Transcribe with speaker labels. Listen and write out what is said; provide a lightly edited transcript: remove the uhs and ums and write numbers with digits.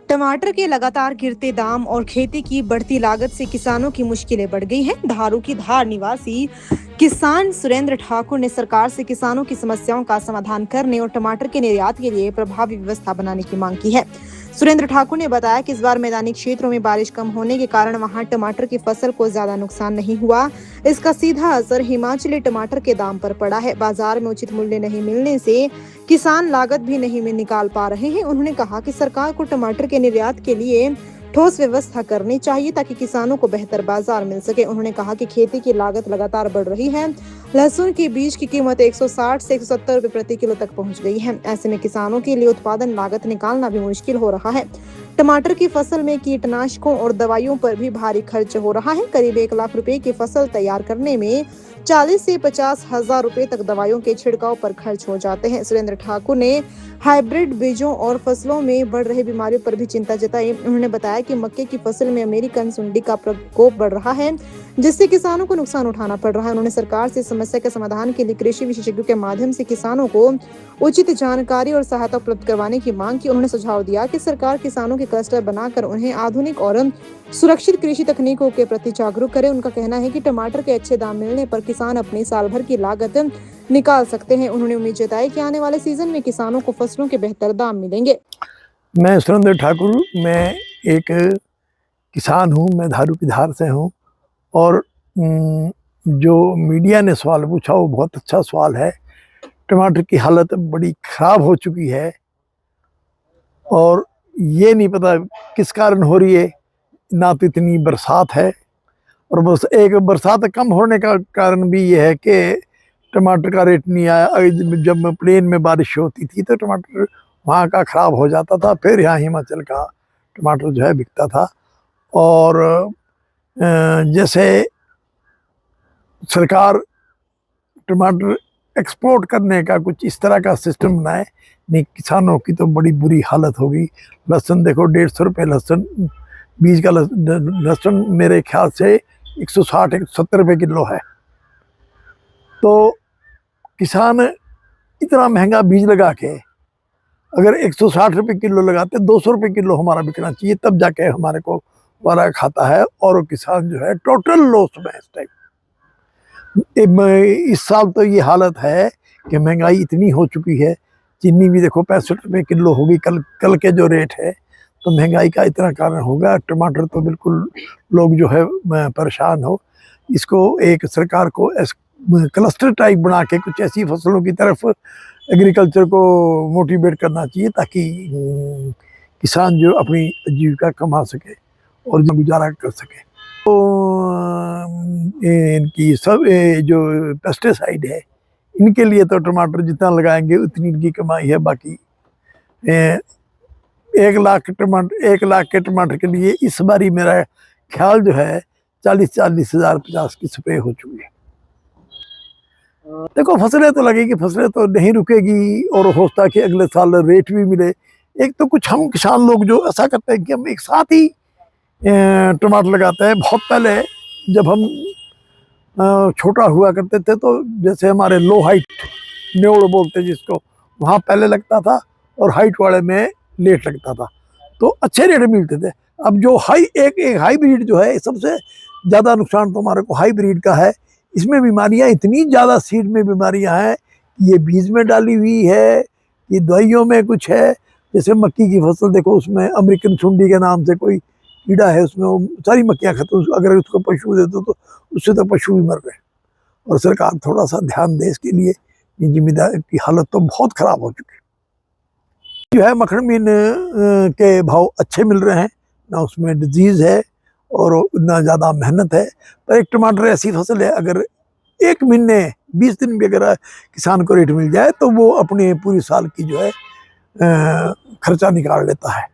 Speaker 1: टमाटर के लगातार गिरते दाम और खेती की बढ़ती लागत से किसानों की मुश्किलें बढ़ गई हैं। धारू की धार निवासी किसान सुरेंद्र ठाकुर ने सरकार से किसानों की समस्याओं का समाधान करने और टमाटर के निर्यात के लिए प्रभावी व्यवस्था बनाने की मांग की है। सुरेंद्र ठाकुर ने बताया कि इस बार मैदानी क्षेत्रों में बारिश कम होने के कारण वहां टमाटर की फसल को ज्यादा नुकसान नहीं हुआ। इसका सीधा असर हिमाचली टमाटर के दाम पर पड़ा है। बाजार में उचित मूल्य नहीं मिलने से किसान लागत भी नहीं में निकाल पा रहे हैं। उन्होंने कहा कि सरकार को टमाटर के निर्यात के लिए ठोस व्यवस्था करनी चाहिए ताकि किसानों को बेहतर बाजार मिल सके। उन्होंने कहा कि खेती की लागत लगातार बढ़ रही है। लहसुन के बीज की कीमत 160 से 170 रुपए प्रति किलो तक पहुंच गई है। ऐसे में किसानों के लिए उत्पादन लागत निकालना भी मुश्किल हो रहा है। टमाटर की फसल में कीटनाशकों और दवाइयों पर भी भारी खर्च हो रहा है। करीब 1 लाख रुपए की फसल तैयार करने में 40 से 50 हजार रुपए तक दवाइयों के छिड़काव पर खर्च हो जाते हैं। सुरेंद्र ठाकुर ने हाइब्रिड बीजों और फसलों में बढ़ रही बीमारियों पर भी चिंता जताई। उन्होंने बताया कि मक्के की फसल में अमेरिकन सुंडी का प्रकोप बढ़ रहा है, जिससे किसानों को नुकसान उठाना पड़ रहा है। उन्होंने सरकार से समस्या के समाधान के लिए कृषि विशेषज्ञों के माध्यम से किसानों को उचित जानकारी और सहायता उपलब्ध करवाने की मांग की। उन्होंने सुझाव दिया कि सरकार किसानों के क्लस्टर बनाकर उन्हें आधुनिक और सुरक्षित कृषि तकनीकों के प्रति जागरूक करे। उनका कहना है कि टमाटर के अच्छे दाम मिलने पर किसान अपनी साल भर की लागत निकाल सकते हैं। उन्होंने उम्मीद जताई कि आने वाले सीजन में किसानों को फसलों के बेहतर दाम मिलेंगे।
Speaker 2: मैं सुरेंद्र ठाकुर, मैं एक किसान हूँ। मैं धारू की धार से हूँ और जो मीडिया ने सवाल पूछा वो बहुत अच्छा सवाल है। टमाटर की हालत बड़ी ख़राब हो चुकी है और ये नहीं पता किस कारण हो रही है। ना तो इतनी बरसात है और बस एक बरसात कम होने का कारण भी ये है कि टमाटर का रेट नहीं आया। जब प्लेन में बारिश होती थी तो टमाटर वहाँ का ख़राब हो जाता था, फिर यहाँ हिमाचल का टमाटर जो है बिकता था। और जैसे सरकार टमाटर एक्सपोर्ट करने का कुछ इस तरह का सिस्टम बनाए, नहीं किसानों की तो बड़ी बुरी हालत होगी। लहसुन देखो 150 रुपये लहसुन, बीज का लहसुन मेरे ख्याल से 160-170 रुपये किलो है। तो किसान इतना महंगा बीज लगा के अगर 160 रुपये किलो लगाते 200 रुपये किलो हमारा बिकना चाहिए, तब जाके हमारे को वारा खाता है। और किसान जो है टोटल लॉस में इस टाइम। इस साल तो ये हालत है कि महंगाई इतनी हो चुकी है। चीनी भी देखो 65 रुपये किलो होगी कल के जो रेट है, तो महंगाई का इतना कारण होगा। टमाटर तो बिल्कुल लोग जो है परेशान हो। इसको एक सरकार को क्लस्टर टाइप बना के कुछ ऐसी फसलों की तरफ एग्रीकल्चर को मोटिवेट करना चाहिए ताकि किसान जो अपनी जीविका कमा सके और गुजारा कर सके। तो इनकी सब जो पेस्टिसाइड है इनके लिए तो टमाटर जितना लगाएंगे उतनी इनकी कमाई है। बाकी 1 लाख के टमाटर के लिए इस बारी मेरा ख्याल जो है 40 हज़ार 50 की स्प्रे हो चुकी है। देखो फसलें तो लगेगी, फसलें तो नहीं रुकेगी और हो सकता है कि अगले साल रेट भी मिले। एक तो कुछ हम किसान लोग जो ऐसा करते हैं कि हम एक साथ ही टमाटर लगाते हैं। बहुत पहले जब हम छोटा हुआ करते थे तो जैसे हमारे लो हाइट न्योड़ बोलते जिसको, वहाँ पहले लगता था और हाइट वाले में लेट लगता था, तो अच्छे रेट मिलते थे। अब जो एक हाईब्रिड जो है, सबसे ज़्यादा नुकसान तो हमारे को हाईब्रिड का है। इसमें बीमारियां इतनी ज़्यादा, सीड में बीमारियां हैं, ये बीज में डाली हुई है, ये दवाइयों में कुछ है। जैसे मक्की की फसल देखो, उसमें अमेरिकन सुंडी के नाम से कोई कीड़ा है, उसमें वो सारी मक्खियाँ खत्म। अगर उसको पशु दे दो तो उससे तो पशु भी मर गए। और सरकार थोड़ा सा ध्यान दे इसके लिए। जिम्मेदार की हालत तो बहुत ख़राब हो चुकी है। जो है मक्खन मीन के भाव अच्छे मिल रहे हैं, ना उसमें डिजीज़ है और ना ज़्यादा मेहनत है। पर एक टमाटर ऐसी फसल है, अगर 1 महीने 20 दिन भी अगर किसान को रेट मिल जाए तो वो अपने पूरी साल की जो है खर्चा निकाल लेता है।